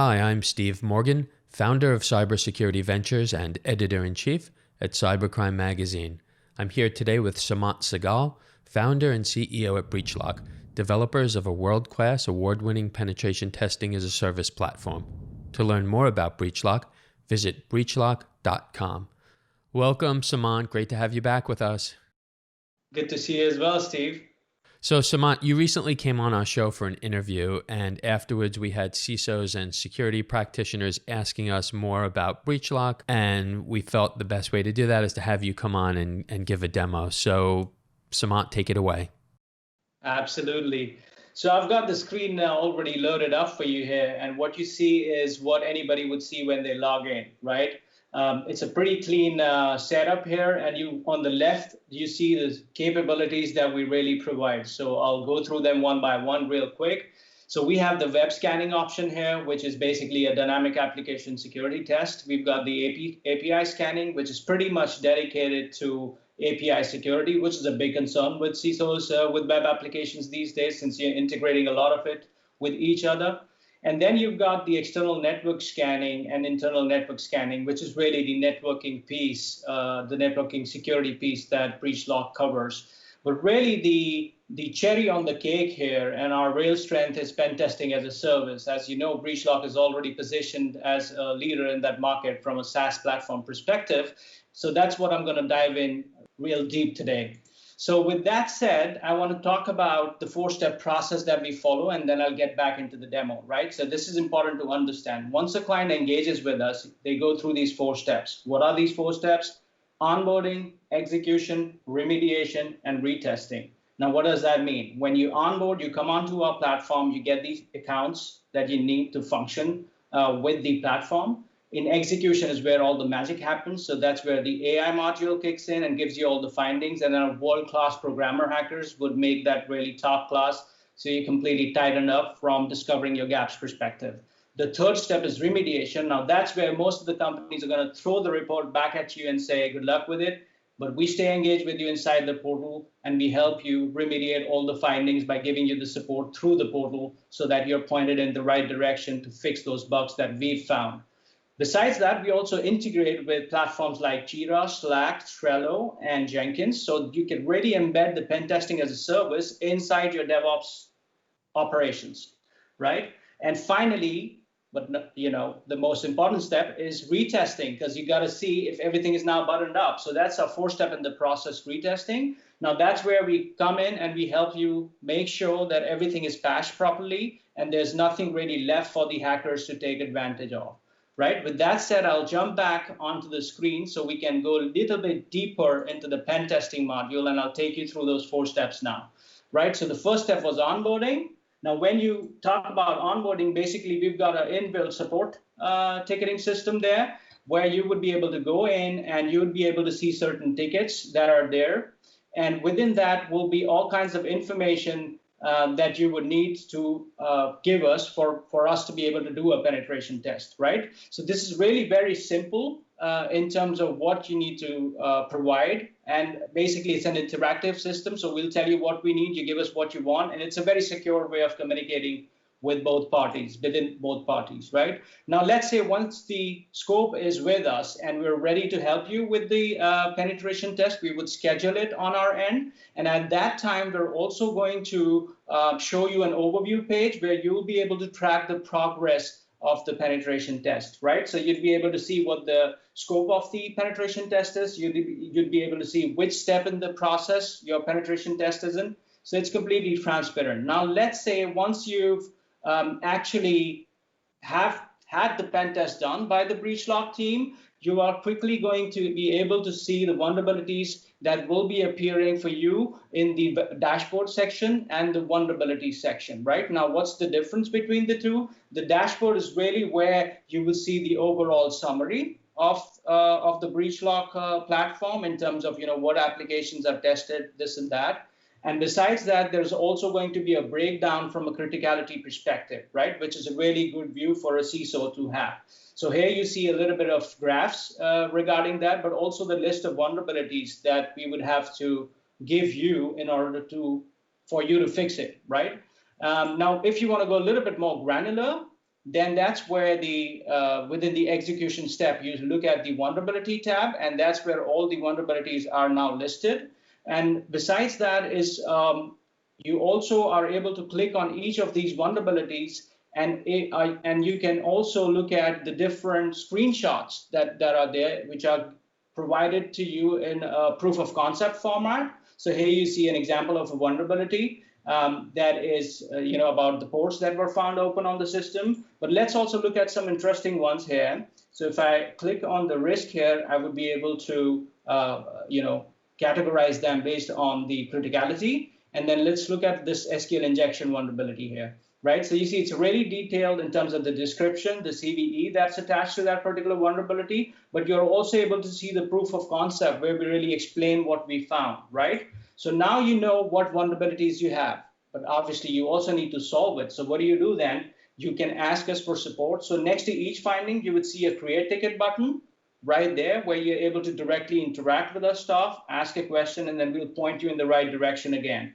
Hi, I'm Steve Morgan, founder of Cybersecurity Ventures and editor-in-chief at Cybercrime Magazine. I'm here today with Seemant Sehgal, founder and CEO at BreachLock, developers of a world-class, award-winning penetration testing as a service platform. To learn more about BreachLock, visit breachlock.com. Welcome, Seemant. Great to have you back with us. Good to see you as well, Steve. So, Seemant, you recently came on our show for an interview, and afterwards we had CISOs and security practitioners asking us more about BreachLock, and we felt the best way to do that is to have you come on and give a demo. So, Seemant, take it away. Absolutely. So I've got the screen already loaded up for you here, and what you see is what anybody would see when they log in, right? It's a pretty clean setup here, and you on the left, you see the capabilities that we really provide. So I'll go through them one by one real quick. So we have the web scanning option here, which is basically a dynamic application security test. We've got the API scanning, which is pretty much dedicated to API security, which is a big concern with CISOs with web applications these days, since you're integrating a lot of it with each other. And then you've got the external network scanning and internal network scanning, which is really the networking piece, the networking security piece that BreachLock covers. But really the cherry on the cake here and our real strength is pen testing as a service. As you know, BreachLock is already positioned as a leader in that market from a SaaS platform perspective. So that's what I'm going to dive in real deep today. So with that said, I want to talk about the four-step process that we follow, and then I'll get back into the demo, right? So this is important to understand. Once a client engages with us, they go through these four steps. What are these four steps? Onboarding, execution, remediation, and retesting. Now, what does that mean? When you onboard, you come onto our platform, you get these accounts that you need to function with the platform. In execution is where all the magic happens. So that's where the AI module kicks in and gives you all the findings. And then our world-class programmer hackers would make that really top class. So you completely tighten up from discovering your gaps perspective. The third step is remediation. Now that's where most of the companies are going to throw the report back at you and say, good luck with it. But we stay engaged with you inside the portal, and we help you remediate all the findings by giving you the support through the portal so that you're pointed in the right direction to fix those bugs that we've found. Besides that, we also integrate with platforms like Jira, Slack, Trello, and Jenkins, so you can really embed the pen testing as a service inside your DevOps operations, right? And finally, but the most important step is retesting, because you got to see if everything is now buttoned up. So that's our fourth step in the process, retesting. Now that's where we come in and we help you make sure that everything is patched properly and there's nothing really left for the hackers to take advantage of. Right. With that said, I'll jump back onto the screen so we can go a little bit deeper into the pen testing module, and I'll take you through those four steps now. Right. So the first step was onboarding. Now, when you talk about onboarding, basically, we've got an inbuilt support ticketing system there where you would be able to go in and you would be able to see certain tickets that are there. And within that will be all kinds of information that you would need to give us for us to be able to do a penetration test, right? So this is really very simple in terms of what you need to provide. And basically, it's an interactive system. So we'll tell you what we need. You give us what you want. And it's a very secure way of communicating with both parties, within both parties, right? Now, let's say once the scope is with us and we're ready to help you with the penetration test, we would schedule it on our end. And at that time, we're also going to show you an overview page where you'll be able to track the progress of the penetration test, right? So you'd be able to see what the scope of the penetration test is. You'd be able to see which step in the process your penetration test is in. So it's completely transparent. Now, let's say once you've actually have had the pen test done by the BreachLock team, you are quickly going to be able to see the vulnerabilities that will be appearing for you in the dashboard section and the vulnerability section, right? Now, what's the difference between the two? The dashboard is really where you will see the overall summary of the BreachLock platform in terms of, what applications are tested, this and that. And besides that, there's also going to be a breakdown from a criticality perspective, right? Which is a really good view for a CISO to have. So here you see a little bit of graphs regarding that, but also the list of vulnerabilities that we would have to give you in order for you to fix it, right? Now, if you want to go a little bit more granular, then that's where within the execution step, you look at the vulnerability tab, and that's where all the vulnerabilities are now listed. And besides that is you also are able to click on each of these vulnerabilities, and you can also look at the different screenshots that are there, which are provided to you in a proof of concept format. So here you see an example of a vulnerability that is about the ports that were found open on the system. But let's also look at some interesting ones here. So if I click on the risk here, I would be able to categorize them based on the criticality. And then let's look at this SQL injection vulnerability here. Right, so you see it's really detailed in terms of the description, the CVE that's attached to that particular vulnerability, but you're also able to see the proof of concept where we really explain what we found, right? So now you know what vulnerabilities you have, but obviously you also need to solve it. So what do you do then? You can ask us for support. So next to each finding, you would see a create ticket button right there where you're able to directly interact with our staff, ask a question, and then we'll point you in the right direction again.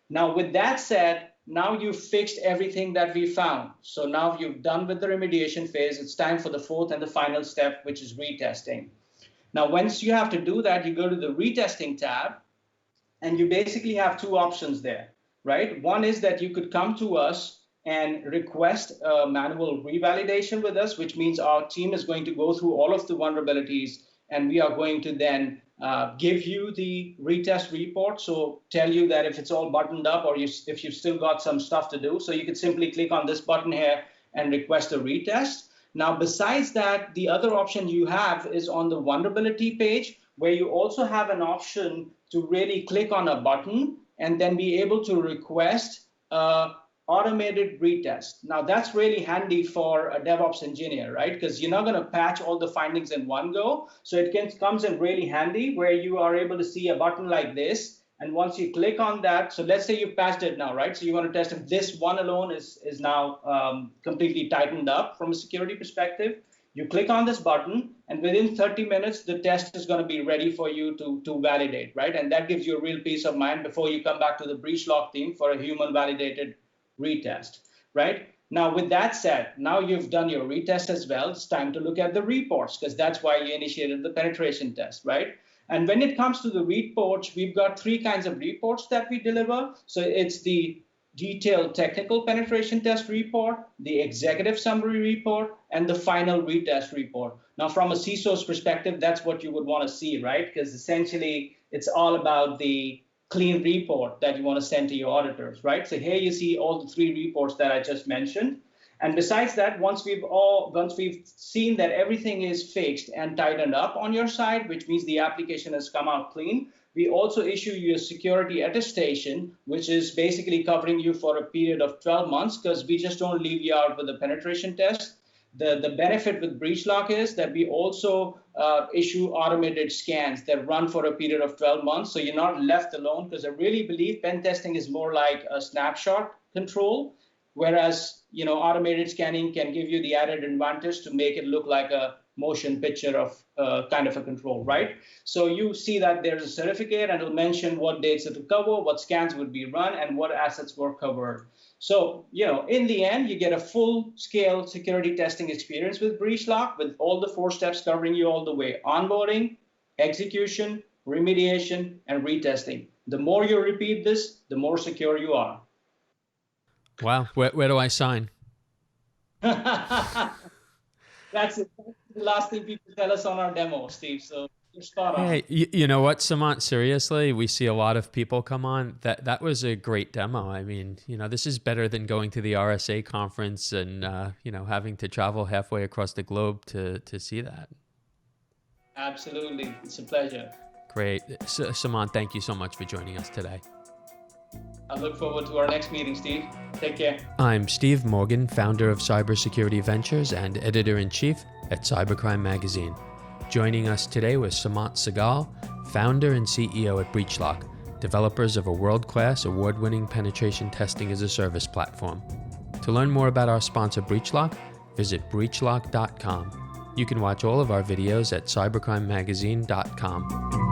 Now, with that said, now you've fixed everything that we found. So now you've done with the remediation phase. It's time for the fourth and the final step, which is retesting. Now, once you have to do that, you go to the retesting tab, and you basically have two options there, right? One is that you could come to us and request a manual revalidation with us, which means our team is going to go through all of the vulnerabilities, and we are going to then give you the retest report. So tell you that if it's all buttoned up or if you've still got some stuff to do. So you can simply click on this button here and request a retest. Now, besides that, the other option you have is on the vulnerability page, where you also have an option to really click on a button and then be able to request automated retest. Now, that's really handy for a DevOps engineer, right? Because you're not going to patch all the findings in one go. So it comes in really handy where you are able to see a button like this. And once you click on that, so let's say you patched it now, right? So you want to test if this one alone is now completely tightened up from a security perspective. You click on this button, and within 30 minutes, the test is going to be ready for you to validate, right? And that gives you a real peace of mind before you come back to the BreachLock team for a human validated retest, right? Now, with that said, now you've done your retest as well. It's time to look at the reports, because that's why you initiated the penetration test, right? And when it comes to the reports, we've got three kinds of reports that we deliver. So it's the detailed technical penetration test report, the executive summary report, and the final retest report. Now, from a CISO's perspective, that's what you would want to see, right? Because essentially, it's all about the clean report that you want to send to your auditors, right? So here you see all the three reports that I just mentioned. And besides that, once we've seen that everything is fixed and tightened up on your side, which means the application has come out clean, we also issue you a security attestation, which is basically covering you for a period of 12 months, because we just don't leave you out with a penetration test. The benefit with BreachLock is that we also issue automated scans that run for a period of 12 months. So you're not left alone, because I really believe pen testing is more like a snapshot control, whereas automated scanning can give you the added advantage to make it look like a motion picture of kind of a control, right? So you see that there's a certificate, and it'll mention what dates it will cover, what scans would be run, and what assets were covered. So, in the end, you get a full-scale security testing experience with BreachLock, with all the 4 steps covering you all the way: onboarding, execution, remediation, and retesting. The more you repeat this, the more secure you are. Wow. Where do I sign? That's the last thing people tell us on our demo, Steve. So you're spot on. Hey, you know what, Seemant? Seriously, we see a lot of people come on. That was a great demo. I mean, this is better than going to the RSA conference and having to travel halfway across the globe to see that. Absolutely, it's a pleasure. Great, Seemant. Thank you so much for joining us today. I look forward to our next meeting, Steve. Take care. I'm Steve Morgan, founder of Cybersecurity Ventures and editor-in-chief at Cybercrime Magazine. Joining us today was Seemant Sehgal, founder and CEO at BreachLock, developers of a world-class, award-winning penetration testing as a service platform. To learn more about our sponsor BreachLock, visit breachlock.com. You can watch all of our videos at cybercrimemagazine.com.